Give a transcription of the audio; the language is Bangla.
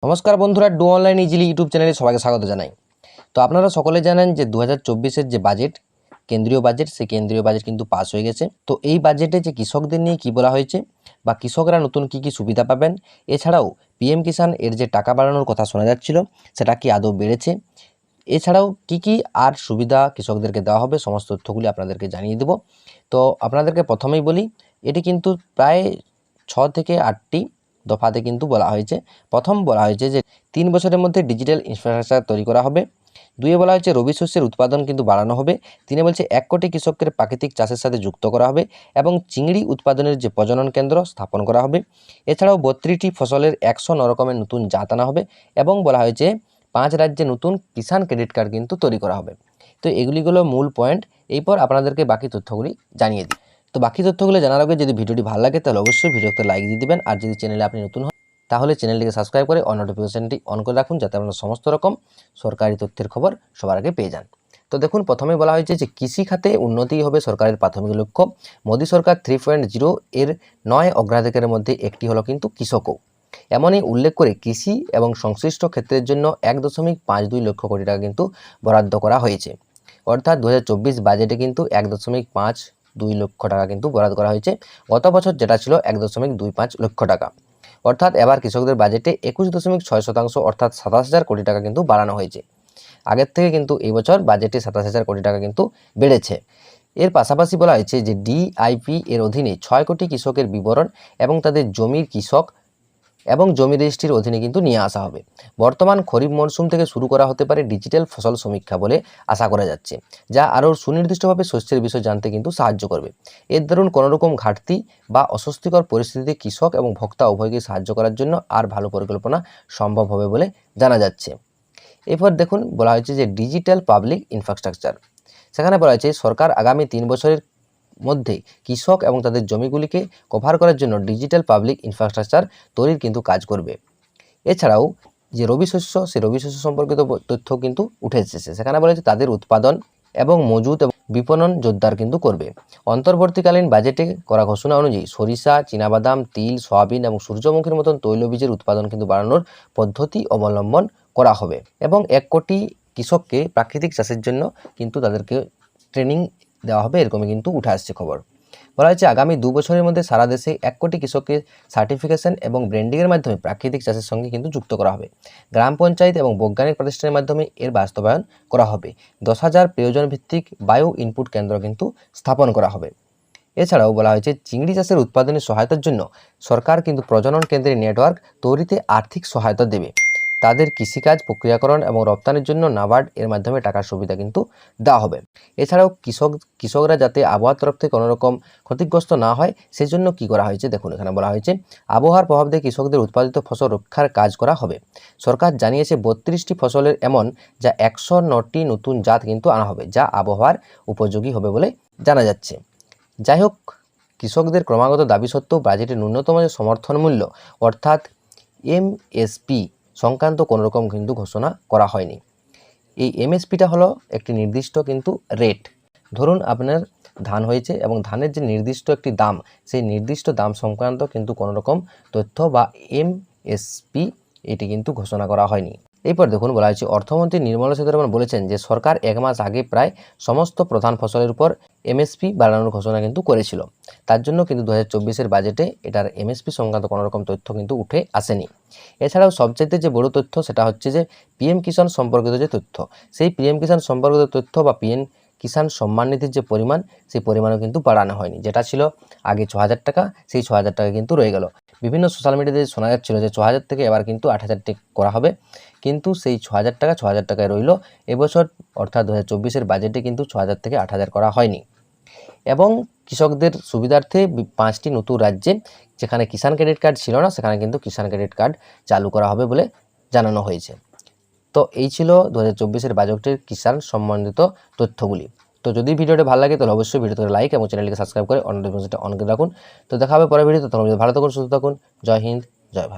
নমস্কার বন্ধুরা, ডু অনলাইন ইজিলি ইউটিউব চ্যানেলে সবাইকে স্বাগত জানাই। তো আপনারা সকলে জানেন যে 2024-এর যে বাজেট, কেন্দ্রীয় বাজেট, সেই কেন্দ্রীয় বাজেট কিন্তু পাস হয়ে গেছে। তো এই বাজেটে যে কৃষকদের নিয়ে কি বলা হয়েছে বা কৃষকরা নতুন কি সুবিধা পাবেন, এছাড়াও পিএম কিষাণ এর যে টাকা বাড়ানোর কথা শোনা যাচ্ছিল সেটা কি আদৌ বেড়েছে, এছাড়াও কি আর সুবিধা কৃষকদেরকে দেওয়া হবে, সমস্ত তথ্যগুলি আপনাদেরকে জানিয়ে দেব। তো আপনাদেরকে প্রথমেই বলি, এটি কিন্তু প্রায় 6 থেকে 8টি দফাতে কিন্তু বলা হয়েছে। প্রথম বলা হয়েছে যে 3 বছরের মধ্যে ডিজিটাল ইনফ্রাস্ট্রাকচার তৈরি করা হবে। 2 বলা হয়েছে রবি শস্যের উৎপাদন কিন্তু বাড়ানো হবে। 3 বলছে 1 কোটি কৃষককে প্রাকৃতিক চাষের সাথে যুক্ত করা হবে এবং চিংড়ি উৎপাদনের যে প্রজনন কেন্দ্র স্থাপন করা হবে। এছাড়াও 32টি ফসলের 109 রকমের নতুন জাত আনা হবে এবং বলা হয়েছে 5 রাজ্যে নতুন কিষাণ ক্রেডিট কার্ড কিন্তু তৈরি করা হবে। তো এগুলিগুলো মূল পয়েন্ট। এরপর আপনাদেরকে বাকি তথ্যগুলি জানিয়ে দিই। তো বাকি তথ্যগুলো জানার আগে যদি ভিডিওটি ভালো লাগে তাহলে অবশ্যই ভিডিওতে লাইক দিয়ে দিবেন, আর যদি চ্যানেলে আপনি নতুন হন তাহলে চ্যানেলটিকে সাবস্ক্রাইব করে অন নোটিফিকেশনটি অন করে রাখুন, যাতে আপনারা সমস্ত রকম সরকারি তথ্যের খবর সবার আগে পেয়ে যান। তো দেখুন, প্রথমে বলা হয়েছে যে কৃষি খাতে উন্নতি হবে সরকারের প্রাথমিক লক্ষ্য। মোদী সরকার 3.0 এর 9 অগ্রাধিকারের মধ্যে একটি হলো কিন্তু কৃষকও। এমনই উল্লেখ করে কৃষি এবং সংশ্লিষ্ট ক্ষেত্রের জন্য 1.52 লক্ষ কোটি টাকা কিন্তু বরাদ্দ করা হয়েছে। অর্থাৎ 2024 বাজেটে কিন্তু 1.52 লক্ষ টাকা কিন্তু বরাদ্দ করা হয়েছে। গত বছর যেটা ছিল 1.25 লক্ষ টাকা। অর্থাৎ এবার কৃষকদের বাজেটে 21.6% অর্থাৎ 27,000 কোটি টাকা কিন্তু বাড়ানো হয়েছে। আগের থেকে কিন্তু এই বছর বাজেটে 27,000 কোটি টাকা কিন্তু বেড়েছে। এর পাশাপাশি বলা হয়েছে যে ডিআইপি এর অধীনে 6 কোটি কৃষকের বিবরণ এবং তাদের জমির কৃষক এবং জমি রেজিস্ট্রির অধীনে কিন্তু নিয়ে আসা হবে। বর্তমান খরিফ মরশুম থেকে শুরু করা হতে পারে ডিজিটাল ফসল সমীক্ষা বলে আশা করা যাচ্ছে, যা আরও সুনির্দিষ্টভাবে শস্যের বিষয় জানতে কিন্তু সাহায্য করবে। এর দরুন কোনোরকম ঘাটতি বা অস্বস্তিকর পরিস্থিতিতে কৃষক এবং ভোক্তা উভয়কে সাহায্য করার জন্য আর ভালো পরিকল্পনা সম্ভব হবে বলে জানা যাচ্ছে। এরপর দেখুন, বলা হয়েছে যে ডিজিটাল পাবলিক ইনফ্রাস্ট্রাকচার। সেখানে বলা হয়েছে সরকার আগামী 3 বছরের মধ্যে কৃষক এবং তাদের জমিগুলিকে কভার করার জন্য ডিজিটাল পাবলিক ইনফ্রাস্ট্রাকচার তৈরির কিন্তু কাজ করবে। এছাড়াও যে রবি শস্য, সেই রবি শস্য সম্পর্কিত তথ্য কিন্তু উঠে এসেছে। সেখানে বলা হয়েছে তাদের উৎপাদন এবং মজুত এবং বিপণন জোরদার কিন্তু করবে। অন্তর্বর্তীকালীন বাজেটে করা ঘোষণা অনুযায়ী সরিষা, চীনাবাদাম, তিল, সয়াবিন এবং সূর্যমুখীর মতন তৈলবীজের উৎপাদন কিন্তু বাড়ানোর পদ্ধতি অবলম্বন করা হবে এবং 1 কোটি কৃষককে প্রাকৃতিক চাষের জন্য কিন্তু তাদেরকে ট্রেনিং দেওয়া হবে, এরকমই কিন্তু উঠে আসছে খবর। বলা হয়েছে আগামী 2 বছরের মধ্যে সারা দেশে 1 কোটি কৃষককে সার্টিফিকেশন এবং ব্র্যান্ডিংয়ের মাধ্যমে প্রাকৃতিক চাষের সঙ্গে কিন্তু যুক্ত করা হবে। গ্রাম পঞ্চায়েত এবং বৈজ্ঞানিক প্রতিষ্ঠানের মাধ্যমে এর বাস্তবায়ন করা হবে। 10,000 প্রয়োজন ভিত্তিক বায়ো ইনপুট কেন্দ্র কিন্তু স্থাপন করা হবে। এছাড়াও বলা হয়েছে চিংড়ি চাষের উৎপাদনের সহায়তার জন্য সরকার কিন্তু প্রজনন কেন্দ্রের নেটওয়ার্ক তৈরিতে আর্থিক সহায়তা দেবে। তাদের কৃষিকাজ প্রক্রিয়াকরণ এবং রপ্তানির জন্য নাবার্ড এর মাধ্যমে টাকার সুবিধা কিন্তু দেওয়া হবে। এছাড়াও কৃষকরা যাতে আবহাওয়ার তরফ থেকে কোনোরকম ক্ষতিগ্রস্ত না হয় সেজন্য কি করা হয়েছে দেখুন, এখানে বলা হয়েছে আবহাওয়ার প্রভাব দিয়ে কৃষকদের উৎপাদিত ফসল রক্ষার কাজ করা হবে। সরকার জানিয়েছে 32টি ফসলের এমন যা 109টি নতুন জাত কিন্তু আনা হবে, যা আবহাওয়ার উপযোগী হবে বলে জানা যাচ্ছে। যাই হোক, কৃষকদের ক্রমাগত দাবি সত্ত্বেও বাজেটে ন্যূনতম যে সমর্থন মূল্য অর্থাৎ এমএসপি সংক্রান্ত কোনোরকম কিন্তু ঘোষণা করা হয়নি। এই এমএসপিটা হলো একটি নির্দিষ্ট কিন্তু রেট। ধরুন আপনার ধান হয়েছে এবং ধানের যে নির্দিষ্ট একটি দাম, সেই নির্দিষ্ট দাম সংক্রান্ত কিন্তু কোনোরকম তথ্য বা এমএসপি এটি কিন্তু ঘোষণা করা হয়নি। এরপর দেখুন, বলা হয়েছে অর্থমন্ত্রী নির্মলা সীতারামন বলেছেন যে সরকার 1 মাস আগে প্রায় সমস্ত প্রধান ফসলের উপর এমএসপি বাড়ানোর ঘোষণা কিন্তু করেছিল। তার জন্য কিন্তু 2024-এর বাজেটে এটার এমএসপি সংক্রান্ত কোনোরকম তথ্য কিন্তু উঠে আসেনি। এছাড়াও সবচেয়ে যে বড় তথ্য সেটা হচ্ছে যে পিএম কিষাণ সম্পর্কিত যে তথ্য, সেই পিএম কিষাণ সম্পর্কিত তথ্য বা পিএম কিষাণ সম্মান নিধির যে পরিমাণ, সেই পরিমাণও কিন্তু বাড়ানো হয়নি। যেটা ছিল আগে 6,000 টাকা, সেই 6,000 টাকা কিন্তু রয়ে গেল। বিভিন্ন সোশ্যাল মিডিয়াতে শোনা যাচ্ছিল যে 6,000 থেকে এবার কিন্তু 8,000 টাকা করা হবে, কিন্তু সেই 6,000 টাকায় রইল। এবছর অর্থাৎ 2024-এর বাজেটে কিন্তু 6,000 থেকে 8,000 করা হয়নি। এবং কৃষকদের সুবিধার্থে 5টি নতুন রাজ্যে যেখানে কিষাণ ক্রেডিট কার্ড ছিল না, সেখানে কিন্তু কিষাণ ক্রেডিট কার্ড চালু করা হবে বলে জানানো হয়েছে। তো এই ছিল 2024-এর বাজেটের কিষাণ সম্বন্ধিত তথ্যগুলি। তো যদি ভিডিওটা ভালো লাগে তাহলে অবশ্যই ভিডিওতে লাইক এবং চ্যানেলটিকে সাবস্ক্রাইব করে অন নোটিফিকেশনটা অন করে রাখুন। তো দেখা হবে পরের ভিডিওতে। তখন ভালো থাকুন, সুস্থ থাকুন। জয় হিন্দ, জয় ভারত।